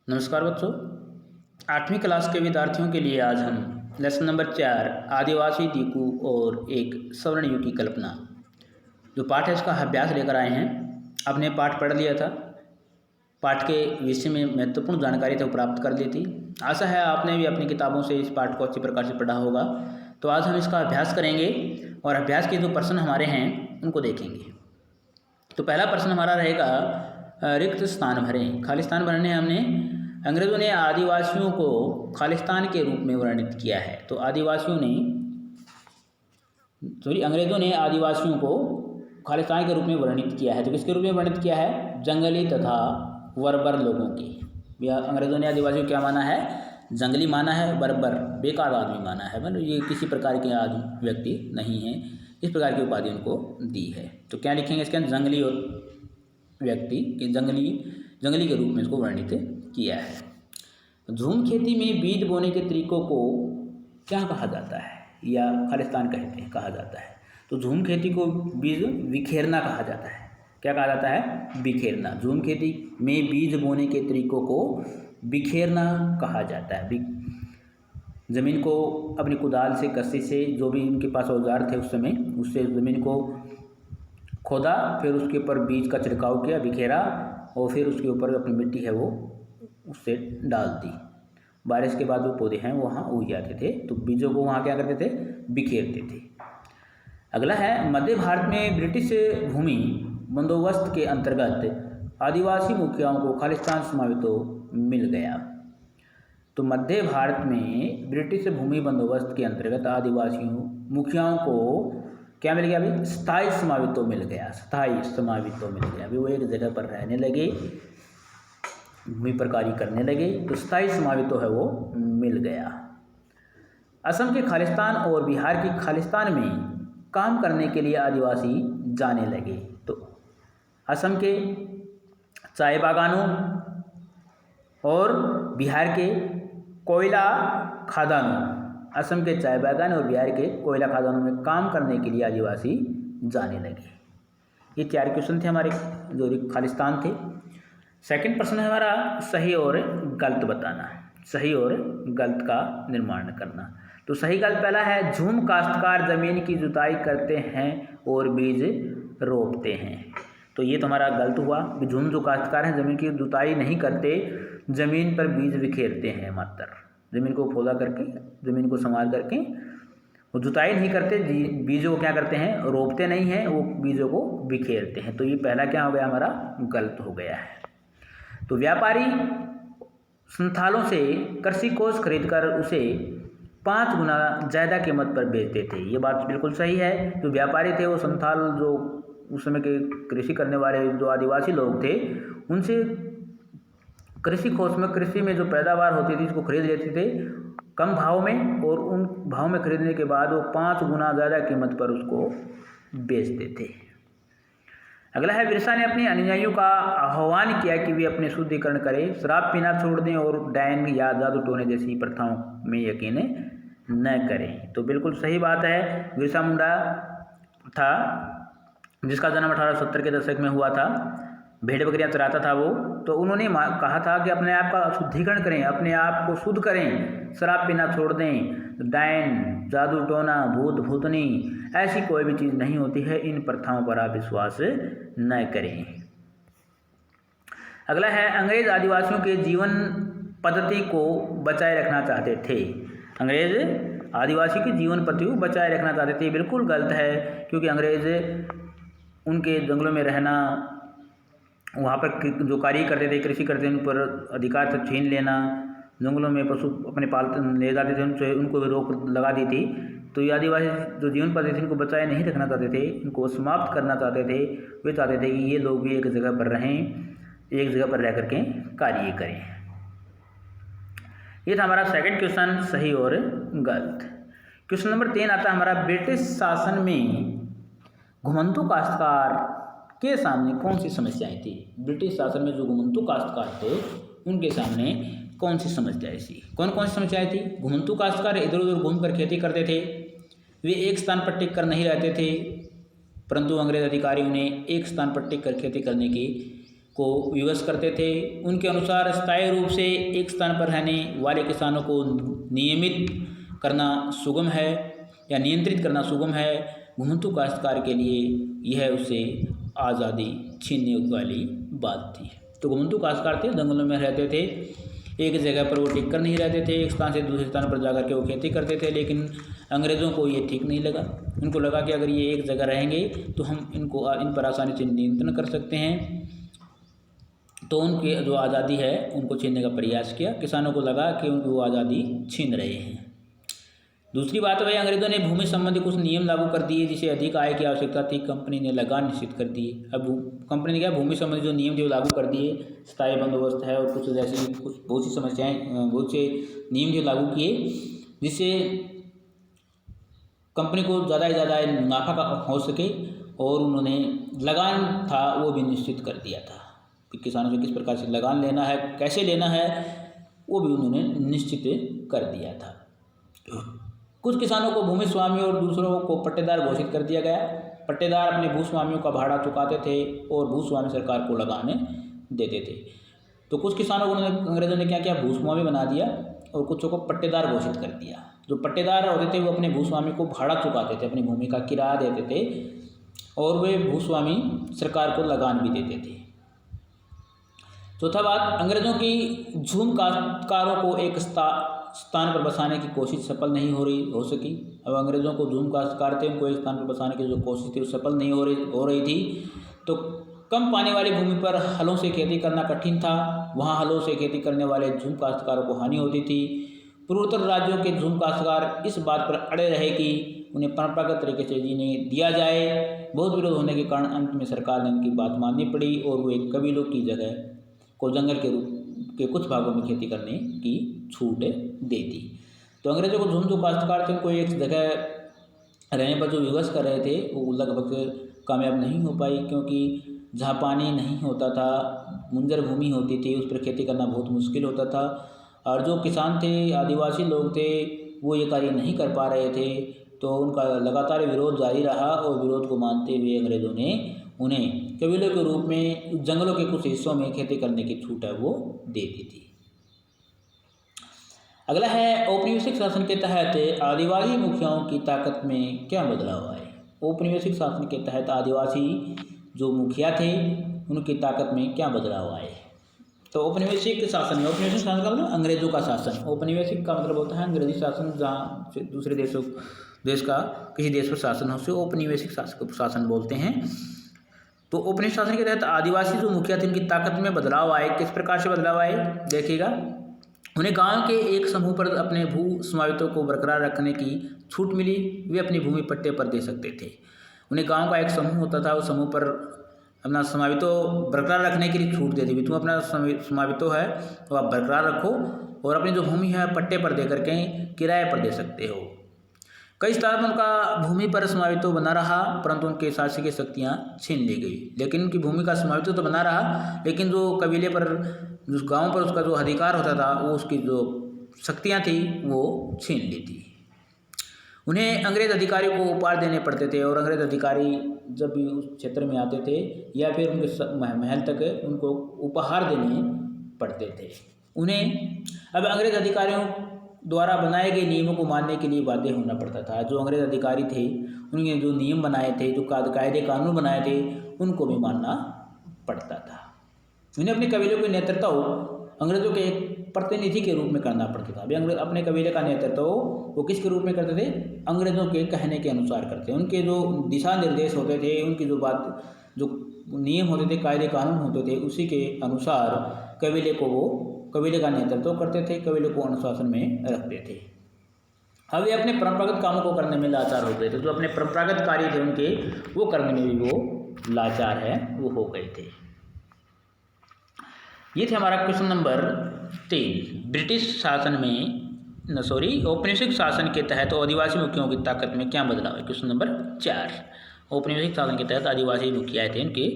नमस्कार बच्चों। 8वीं क्लास के विद्यार्थियों के लिए आज हम लेसन नंबर 4 आदिवासी दीकू और एक सवर्णयु की कल्पना जो पाठ है इसका अभ्यास लेकर आए हैं। आपने पाठ पढ़ लिया था, पाठ के विषय में महत्वपूर्ण जानकारी तो प्राप्त कर ली थी। आशा है आपने भी अपनी किताबों से इस पाठ को अच्छी प्रकार से पढ़ा होगा। तो आज हम इसका अभ्यास करेंगे और अभ्यास के जो प्रश्न हमारे हैं उनको देखेंगे। तो पहला प्रश्न हमारा रहेगा, रिक्त स्थान भरें। खालिस्तान भरने हमने अंग्रेज़ों ने आदिवासियों को खालिस्तान के रूप में वर्णित किया है। तो अंग्रेज़ों ने आदिवासियों को खालिस्तान के रूप में वर्णित किया है। तो किसके रूप में वर्णित किया है? जंगली तथा बर्बर लोगों की। या अंग्रेज़ों ने आदिवासियों को क्या माना है? जंगली माना है, बर्बर बेकार आदमी माना है, मतलब ये किसी प्रकार के आदमी व्यक्ति नहीं है, इस प्रकार की उपाधि उनको दी है। तो क्या लिखेंगे इसके अंदर? जंगली और व्यक्ति के जंगली के रूप में इसको वर्णित किया है। झूम खेती में बीज बोने के तरीकों को क्या कहा जाता है या खालिस्तान कहा जाता है? तो झूम खेती को बीज बिखेरना कहा जाता है। क्या कहा जाता है? बिखेरना। झूम खेती में बीज बोने के तरीकों को बिखेरना कहा जाता है। ज़मीन को अपनी कुदाल से, कस्सी से, जो भी उनके पास औजार थे उस समय, उससे ज़मीन को खोदा, फिर उसके ऊपर बीज का छिड़काव किया, बिखेरा, और फिर उसके ऊपर अपनी मिट्टी है वो उससे डाल दी। बारिश के बाद जो पौधे हैं वहाँ उग जाते थे। तो बीजों को वहाँ क्या करते थे? बिखेरते थे। अगला है, मध्य भारत में ब्रिटिश भूमि बंदोबस्त के अंतर्गत आदिवासी मुखियाओं को खालिस्तान स्वामित्व मिल गया। तो मध्य भारत में ब्रिटिश भूमि बंदोबस्त के अंतर्गत आदिवासियों मुखियाओं को क्या मिल गया? अभी स्थायी समावित्व मिल गया। स्थायी समावित्व मिल गया। अभी वो एक जगह पर रहने लगे, भूमि पर कार्य करने लगे, तो स्थायी समावित्व है वो मिल गया। असम के खालिस्तान और बिहार की खालिस्तान में काम करने के लिए आदिवासी जाने लगे। तो असम के चाय बागानों और बिहार के कोयला खदानों, असम के चाय बागान और बिहार के कोयला खदानों में काम करने के लिए आदिवासी जाने लगे। ये 4 क्वेश्चन थे हमारे जो खालिस्तान थे। सेकंड प्रश्न है हमारा, सही और गलत बताना। सही और गलत का निर्माण करना। तो सही गलत पहला है, झूम काश्तकार जमीन की जुताई करते हैं और बीज रोपते हैं। तो ये तो हमारा गलत हुआ। झूम जो काश्तकार हैं ज़मीन की जुताई नहीं करते, ज़मीन पर बीज बिखेरते हैं। मात्र ज़मीन को खोदा करके, ज़मीन को संवार करके, वो जुताई नहीं करते, बीजों को क्या करते हैं? रोपते नहीं हैं, वो बीजों को बिखेरते हैं। तो ये पहला क्या हो गया? हमारा गलत हो गया है। तो व्यापारी संथालों से कृषि कोष खरीदकर उसे 5 गुना ज़्यादा कीमत पर बेचते थे। ये बात बिल्कुल सही है। जो व्यापारी थे वो संथाल, जो उस समय के कृषि करने वाले जो आदिवासी लोग थे, उनसे कृषि कोष में, कृषि में जो पैदावार होती थी उसको खरीद लेते थे कम भाव में, और उन भाव में खरीदने के बाद वो 5 गुना ज़्यादा कीमत पर उसको बेचते थे। अगला है, बिरसा ने अपने अनुयायियों का आह्वान किया कि वे अपने शुद्धिकरण करें, शराब पीना छोड़ दें और डायन या जादू टोने जैसी प्रथाओं में यकीन न करें। तो बिल्कुल सही बात है। बिरसा मुंडा था जिसका जन्म 1870 के दशक में हुआ था, भेड़ बकरियां चराता था वो। तो उन्होंने कहा था कि अपने आप का शुद्धिकरण करें, अपने आप को शुद्ध करें, शराब पीना छोड़ दें, डायन, जादू टोना, भूत भूतनी ऐसी कोई भी चीज़ नहीं होती है, इन प्रथाओं पर आप विश्वास न करें। अगला है, अंग्रेज आदिवासियों के जीवन पद्धति को बचाए रखना चाहते थे। अंग्रेज आदिवासी की जीवन पद्धति को बचाए रखना चाहते थे। बिल्कुल गलत है, क्योंकि अंग्रेज उनके जंगलों में रहना, वहाँ पर जो कार्य करते थे, कृषि करते थे, उन पर अधिकार से छीन लेना, जंगलों में पशु अपने पालते ले जाते थे, उनको भी रोक लगा दी थी। तो ये आदिवासी जो जीवन पद्धति थी इनको बचाए नहीं रखना चाहते थे, इनको समाप्त करना चाहते थे। वे चाहते थे कि ये लोग भी एक जगह पर रहें, एक जगह पर रह करके कार्य करें। ये था हमारा सेकंड क्वेश्चन, सही और गलत। क्वेश्चन नंबर 3 आता है हमारा, ब्रिटिश शासन में घुमंतु काश्तकार के सामने कौन सी समस्याएं थी? ब्रिटिश शासन में जो घुमंतु काश्तकार थे उनके सामने कौन सी समस्याएं थी? कौन कौन सी समस्याएं थी? घुमंतु काश्तकार इधर उधर घूमकर खेती करते थे, वे एक स्थान पर टिक कर नहीं रहते थे, परंतु अंग्रेज अधिकारियों ने एक स्थान पर टिक कर खेती करने की को विवश करते थे। उनके अनुसार स्थायी रूप से एक स्थान पर रहने वाले किसानों को नियमित करना सुगम है या नियंत्रित करना सुगम है। घुमंतु काश्तकार के लिए यह उसे आज़ादी छीनने वाली बात थी। तो घुमंतु काश्तकार थे, जंगलों में रहते थे, एक जगह पर वो टिक कर नहीं रहते थे, एक स्थान से दूसरे स्थान पर जाकर के वो खेती करते थे। लेकिन अंग्रेज़ों को ये ठीक नहीं लगा। उनको लगा कि अगर ये एक जगह रहेंगे तो हम इन पर आसानी से नियंत्रण कर सकते हैं। तो उनकी जो आज़ादी है उनको छीनने का प्रयास किया। किसानों को लगा कि उनकी वो आज़ादी छीन रहे हैं। दूसरी बात वह अंग्रेज़ों ने भूमि संबंधी कुछ नियम लागू कर दिए जिसे अधिक आय की आवश्यकता थी। कंपनी ने लगान निश्चित कर दिए। अब कंपनी ने क्या भूमि संबंधी जो नियम थे वो लागू कर दिए। स्थायी बंदोबस्त है और कुछ जैसी बहुत सी समस्याएं, बहुत से नियम जो लागू किए जिससे कंपनी को ज़्यादा से ज़्यादा मुनाफा का हो सके। और उन्होंने लगान था वो भी निश्चित कर दिया था कि किसानों से किस प्रकार से लगान लेना है, कैसे लेना है, वो भी उन्होंने निश्चित कर दिया था। कुछ किसानों को भूमि स्वामी और दूसरों को पट्टेदार घोषित कर दिया गया। पट्टेदार अपने भूस्वामियों का भाड़ा चुकाते थे और भूस्वामी सरकार को लगाने देते थे। तो कुछ किसानों को अंग्रेज़ों ने क्या किया, भूस्वामी बना दिया और कुछों को पट्टेदार घोषित कर दिया। जो पट्टेदार होते थे वो अपने भूस्वामी को भाड़ा चुकाते थे, अपनी भूमि का किराया देते थे और वे भूस्वामी सरकार को लगान भी देते थे। चौथा बात, अंग्रेज़ों की झूम काश्तकारों को एक स्थान पर बसाने की कोशिश सफल नहीं हो सकी। अब अंग्रेज़ों को झूम काश्तकार थे, उनको एक स्थान पर बसाने की जो कोशिश थी वो सफल नहीं हो रही थी। तो कम पानी वाली भूमि पर हलों से खेती करना कठिन था। वहाँ हलों से खेती करने वाले झूम काश्तकारों को हानि होती थी। पूर्वोत्तर राज्यों के झूम काश्तकार इस बात पर अड़े रहे कि उन्हें परंपरागत तरीके से जीने दिया जाए। बहुत विरोध होने के कारण अंत में सरकार ने उनकी बात माननी पड़ी और वो एक कबीलों की जगह को जंगल के रूप के कुछ भागों में खेती करने की छूट दे दी। तो अंग्रेज़ों को झूम जो काश्तकार थे उनको एक जगह रहने पर जो विवश कर रहे थे वो लगभग कामयाब नहीं हो पाई, क्योंकि जहाँ पानी नहीं होता था, मुंजर भूमि होती थी, उस पर खेती करना बहुत मुश्किल होता था। और जो किसान थे, आदिवासी लोग थे, वो ये कार्य नहीं कर पा रहे थे। तो उनका लगातार विरोध जारी रहा और विरोध को मानते हुए अंग्रेज़ों ने उन्हें कबीलों के रूप में जंगलों के कुछ हिस्सों में खेती करने की छूट है वो दे दी थी। अगला है, औपनिवेशिक शासन के तहत आदिवासी मुखियाओं की ताकत में क्या बदलाव आए। औपनिवेशिक शासन के तहत आदिवासी जो मुखिया थे उनकी ताकत में क्या बदलाव आए। तो औपनिवेशिक शासन का मतलब अंग्रेज़ों का शासन। औपनिवेशिक का मतलब होता है अंग्रेजी शासन, जहाँ दूसरे देश का किसी देश पर शासन हो उसे औपनिवेशिक शासन बोलते हैं। तो औपनिवेशिक शासन के तहत आदिवासी जो मुखिया थे उनकी ताकत में बदलाव आए। किस प्रकार से बदलाव आए देखिएगा। उन्हें गांव के एक समूह पर अपने भू स्वामित्व को बरकरार रखने की छूट मिली। वे अपनी भूमि पट्टे पर दे सकते थे। उन्हें गांव का एक समूह होता था, उस समूह पर अपना स्वामित्व बरकरार रखने के लिए छूट दे दी। तुम अपना स्वामित्व है तो आप बरकरार रखो और अपनी जो भूमि है पट्टे पर दे करके किराए पर दे सकते हो। कई स्थान पर उनका भूमि पर स्वामित्व बना रहा, परंतु उनके शासकीय शक्तियाँ छीन ली गई। लेकिन उनकी भूमि का स्वामित्व तो बना रहा, लेकिन जो कबीले पर, जो गांव पर उसका जो अधिकार होता था, वो उसकी जो शक्तियाँ थी वो छीन ली थी। उन्हें अंग्रेज़ अधिकारियों को उपहार देने पड़ते थे और अंग्रेज़ अधिकारी जब भी उस क्षेत्र में आते थे या फिर उनके महल तक उनको उपहार देने पड़ते थे। उन्हें अब अंग्रेज़ अधिकारियों द्वारा बनाए गए नियमों को मानने के लिए बाध्य होना पड़ता था। जो अंग्रेज़ अधिकारी थे उन्होंने जो नियम बनाए थे, जो कायदे कानून बनाए थे, उनको भी मानना पड़ता था। उन्हें अपने कबीले के नेतृत्व अंग्रेज़ों के एक प्रतिनिधि के रूप में करना पड़ता था। अभी अंग्रेज अपने कबीले का नेतृत्व वो किसके रूप में करते थे, अंग्रेज़ों के कहने के अनुसार करते। उनके जो दिशा निर्देश होते थे, उनकी जो बात, जो नियम होते थे, कायदे कानून होते थे, उसी के अनुसार कबीले का नेतृत्व करते थे, कबीले को अनुशासन में रखते थे। अब वे अपने परंपरागत कामों को करने में लाचार हो गए थे। जो अपने परंपरागत कार्य थे उनके, वो करने में भी वो लाचार है वो हो गए थे। ये थे हमारा क्वेश्चन नंबर 3। ब्रिटिश शासन में औपनिवेशिक शासन के तहत आदिवासी मुखियाओं की ताकत में क्या बदलाव है। क्वेश्चन नंबर 4, औपनिवेशिक शासन के तहत आदिवासी मुखिया थे उनके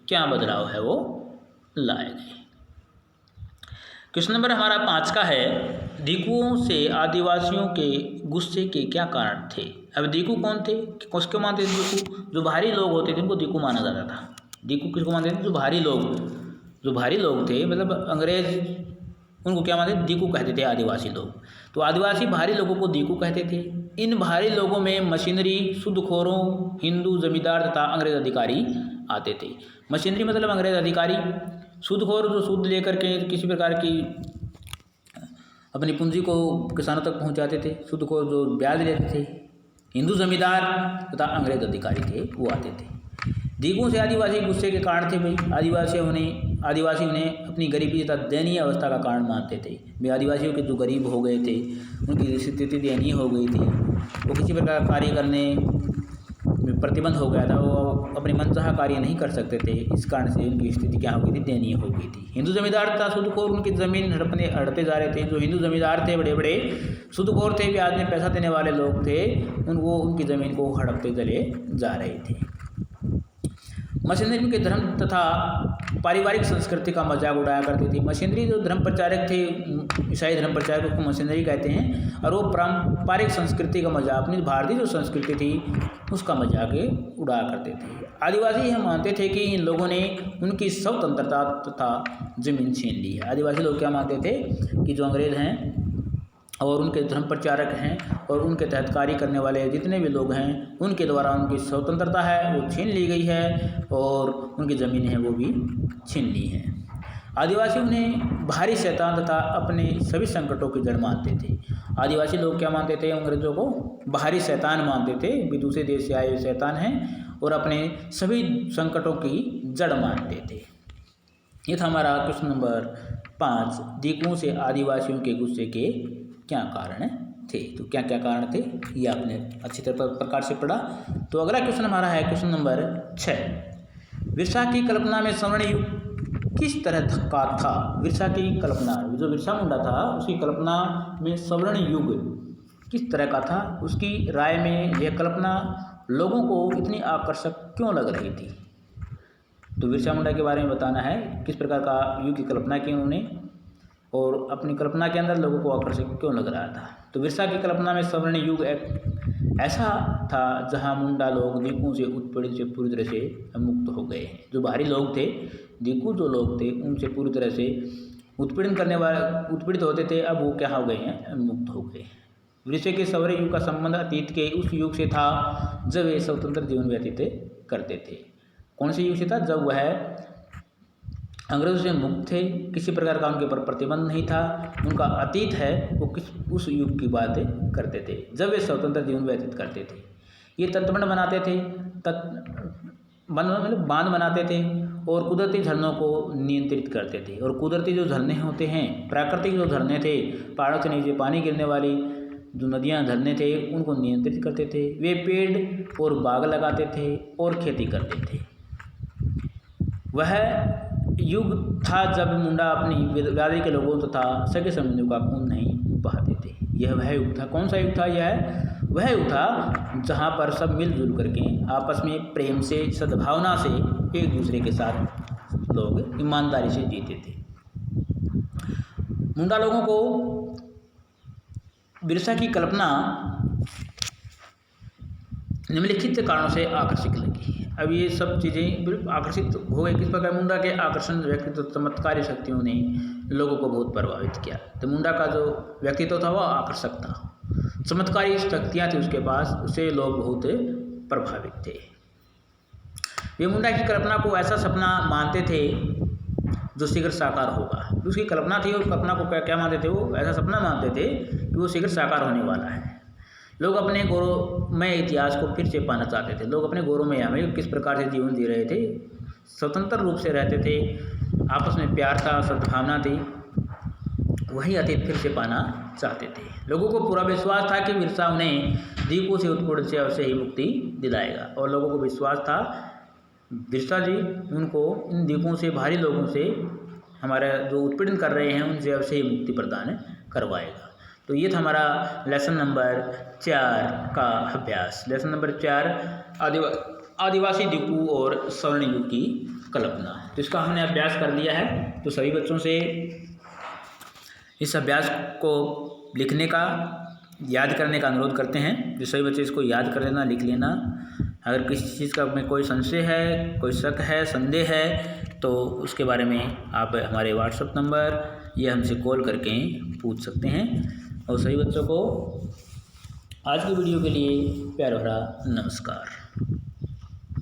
क्या बदलाव है वो लाए गए। क्वेश्चन नंबर हमारा 5 का है, दीकुओं से आदिवासियों के गुस्से के क्या कारण थे। अब दीकू कौन थे, किसको मानते थे दीकू, जो बाहरी लोग होते थे उनको दीकू माना जाता था। दीकू किसको मानते थे, जो बाहरी लोग, जो भारी लोग थे, मतलब अंग्रेज उनको क्या मानते, दीकू कहते थे आदिवासी लोग। तो आदिवासी भारी लोगों को दीकू कहते थे। इन भारी लोगों में मशीनरी, सूदखोरों, हिंदू जमींदार तथा अंग्रेज अधिकारी आते थे। मशीनरी मतलब अंग्रेज अधिकारी, सूदखोर जो सूद लेकर के किसी प्रकार की अपनी पूंजी को किसानों तक पहुंचाते थे, सूदखोर जो ब्याज लेते थे, हिंदू जमींदार तथा अंग्रेज अधिकारी थे वो आते थे। दीकू से आदिवासी गुस्से के कारण थे भाई। आदिवासी उन्हें अपनी गरीबी तथा दयनीय अवस्था का कारण मानते थे। वे आदिवासियों के जो गरीब हो गए थे, उनकी स्थिति दयनीय हो गई थी, वो किसी प्रकार का कार्य करने में प्रतिबंध हो गया था, वो अपने मनचाहा कार्य नहीं कर सकते थे। इस कारण से उनकी स्थिति क्या हो गई थी, दयनीय हो गई थी। हिंदू जमींदार तथा सूदखोर उनकी ज़मीन हड़पते जा रहे थे। जो हिंदू जमींदार थे बड़े बड़े सूदखोर थे, ब्याज में पैसा देने वाले लोग थे, उनकी ज़मीन को हड़पते चले जा रहे थे। मशीनरी के धर्म तथा पारिवारिक संस्कृति का मजाक उड़ाया करती थी। मशीनरी जो धर्म प्रचारक थे, ईसाई धर्म प्रचारक, उसको मशीनरी कहते हैं, और वो पारंपरिक संस्कृति का मजाक, अपनी भारतीय जो संस्कृति थी उसका मजाक उड़ाया करते थे। आदिवासी यह मानते थे कि इन लोगों ने उनकी स्वतंत्रता तथा जमीन छीन ली है। आदिवासी लोग क्या मानते थे कि जो अंग्रेज हैं और उनके धर्म प्रचारक हैं और उनके तहत कार्य करने वाले जितने भी लोग हैं, उनके द्वारा उनकी स्वतंत्रता है वो छीन ली गई है और उनकी ज़मीनें हैं वो भी छीन ली हैं। आदिवासी उन्हें भारी शैतान तथा अपने सभी संकटों की जड़ मानते थे। आदिवासी लोग क्या मानते थे, अंग्रेजों को भारी शैतान मानते थे, भी दूसरे देश से आए हुए शैतान हैं, और अपने सभी संकटों की जड़ मानते थे। ये था हमारा क्वेश्चन नंबर 5, दीकुओं से आदिवासियों के गुस्से के क्या कारण थे। तो क्या क्या कारण थे ये आपने अच्छी प्रकार से पढ़ा। तो अगला क्वेश्चन हमारा है क्वेश्चन नंबर 6, विरसा की कल्पना में स्वर्ण युग किस तरह का था। विरसा की कल्पना, जो बिरसा मुंडा था उसकी कल्पना में स्वर्ण युग किस तरह का था, उसकी राय में यह कल्पना लोगों को इतनी आकर्षक क्यों लग रही थी। तो बिरसा मुंडा के बारे में बताना है, किस प्रकार का युग की कल्पना की उन्होंने और अपनी कल्पना के अंदर लोगों को आकर्षक क्यों लग रहा था। तो बिरसा की कल्पना में स्वर्ण युग एक ऐसा था जहां मुंडा लोग दीकू से उत्पीड़ित से पूरी तरह से मुक्त हो गए हैं। जो बाहरी लोग थे, दीकू जो लोग थे, उनसे पूरी तरह से उत्पीड़ित होते थे, अब वो क्या हो गए हैं, मुक्त हो गए। विरसे के स्वर्ण युग का संबंध अतीत के उस युग से था जब वे स्वतंत्र जीवन व्यतीत करते थे। कौन से युग से था, जब वह अंग्रेजों से मुक्त थे, किसी प्रकार का उनके ऊपर प्रतिबंध नहीं था। उनका अतीत है वो उस युग की बात करते थे जब वे स्वतंत्र जीवन व्यतीत करते थे। ये तटबंध बनाते थे, बांध बनाते थे और कुदरती झरनों को नियंत्रित करते थे। और कुदरती जो झरने होते हैं, प्राकृतिक जो झरने थे, पहाड़ों से नीचे पानी गिरने वाली जो नदियाँ झरने थे, उनको नियंत्रित करते थे। वे पेड़ और बाग लगाते थे और खेती करते थे। वह युग था जब मुंडा अपनी बिरादरी के लोगों तथा सगे संबंधियों का खून नहीं बहाते थे। यह वह युग था। कौन सा युग था, यह वह युग था जहाँ पर सब मिलजुल करके आपस में प्रेम से, सद्भावना से एक दूसरे के साथ लोग ईमानदारी से जीते थे। मुंडा लोगों को बिरसा की कल्पना निम्नलिखित कारणों से आकर्षक लगी। अब ये सब चीज़ें आकर्षित हो गए। किस प्रकार मुंडा के आकर्षण व्यक्तित्व, चमत्कारी शक्तियों ने लोगों को बहुत प्रभावित किया। तो मुंडा का जो व्यक्तित्व था वह आकर्षक था, चमत्कारी शक्तियाँ थी उसके पास, उससे लोग बहुत प्रभावित थे। वे मुंडा की कल्पना को ऐसा सपना मानते थे जो शीघ्र साकार होगा। उसकी कल्पना थी और कल्पना को क्या मानते थे, वो ऐसा सपना मानते थे कि वो शीघ्र साकार होने वाला है। लोग अपने गौरवमय इतिहास को फिर से पाना चाहते थे। लोग अपने गौरवमय में किस प्रकार से जीवन जी रहे थे, स्वतंत्र रूप से रहते थे, आपस में प्यार था, सद्भावना थी, वही अतीत फिर से पाना चाहते थे। लोगों को पूरा विश्वास था कि बिरसा उन्हें दीकू से उत्पीड़न से अवश्य ही मुक्ति दिलाएगा। और लोगों को विश्वास था बिरसा जी उनको इन दीकुओं से, भारी लोगों से, हमारे जो उत्पीड़न कर रहे हैं उनसे अवश्य ही मुक्ति प्रदान करवाएगा। तो ये था हमारा लेसन नंबर 4 का अभ्यास। लेसन नंबर 4, आदिवासी दीकू और स्वर्ण युग की कल्पना। तो इसका हमने अभ्यास कर लिया है। तो सभी बच्चों से इस अभ्यास को लिखने का, याद करने का अनुरोध करते हैं। जो सभी बच्चे इसको याद कर लेना, लिख लेना। अगर किसी चीज़ का में कोई संशय है, कोई शक है, संदेह है, तो उसके बारे में आप हमारे व्हाट्सएप नंबर या हमसे कॉल करके पूछ सकते हैं। और सभी बच्चों को आज की वीडियो के लिए प्यार भरा नमस्कार।